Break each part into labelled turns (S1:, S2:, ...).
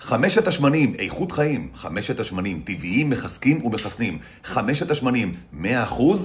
S1: חמשת השמנים, איכות חיים. חמשת השמנים, טבעיים, מחזקים ומחסנים. חמשת השמנים, 100%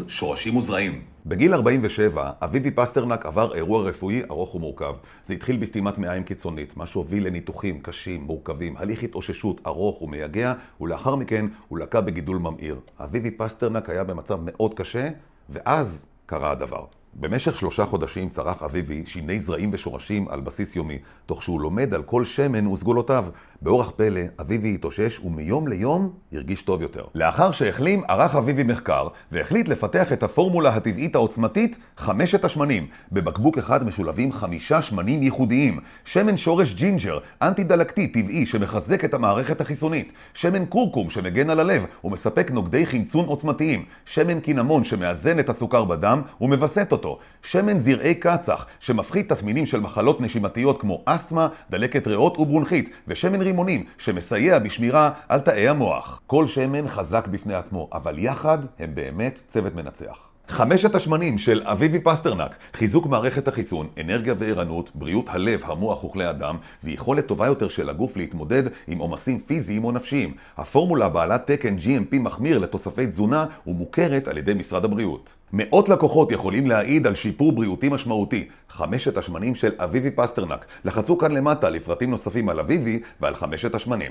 S1: שורשים וזרעים. בגיל 47, אביבי פסטרנק עבר אירוע רפואי ארוך ומורכב. זה התחיל בסתימת מעיים קיצונית, מה שהוביל לניתוחים קשים, מורכבים, הליך התאוששות ארוך ומייגע, ולאחר מכן הוא לקה בגידול ממאיר. אביבי פסטרנק היה במצב מאוד קשה, ואז קרה הדבר. במשך 3 חודשים צרך אביבי שיני זרעים ושורשים על בסיס יומי, תוך שהוא לומד על כל שמן וסגולותיו. באורח פלא, אביבי התאושש ומיום ליום הרגיש טוב יותר. לאחר שהחלים, ערך אביבי מחקר והחליט לפתח את הפורמולה הטבעית העוצמתית, חמשת השמנים. בבקבוק אחד משולבים 5 שמנים ייחודיים. שמן שורש ג'ינג'ר, אנטי דלקתי טבעי שמחזק את המערכת החיסונית. שמן קורקום שמגן על הלב ומספק נוגדי חמצון עוצמתיים. שמן קינמון שמאזן את הסוכר בדם ומווסת אותו. שמן זרעי קצח שמפחית תסמינים של מחלות נשימתיות כמו אסתמה, דלקת ריאות וברונכית, ושמן רימונים שמסייע בשמירה על תאי המוח. כל שמן חזק בפני עצמו, אבל יחד הם באמת צוות מנצח. חמשת השמנים של אביבי פסטרנק: חיזוק מערכת החיסון, אנרגיה וערנות, בריאות הלב, המוח וכלי הדם, ויכולת טובה יותר של הגוף להתמודד עם עומסים פיזיים או נפשיים. הפורמולה בעלת תקן GMP מחמיר לתוספי תזונה ומוכרת על ידי משרד הבריאות. מאות לקוחות יכולים להעיד על שיפור בריאותי משמעותי. חמשת השמנים של אביבי פסטרנק. לחצו כאן למטה לפרטים נוספים על אביבי ועל חמשת השמנים.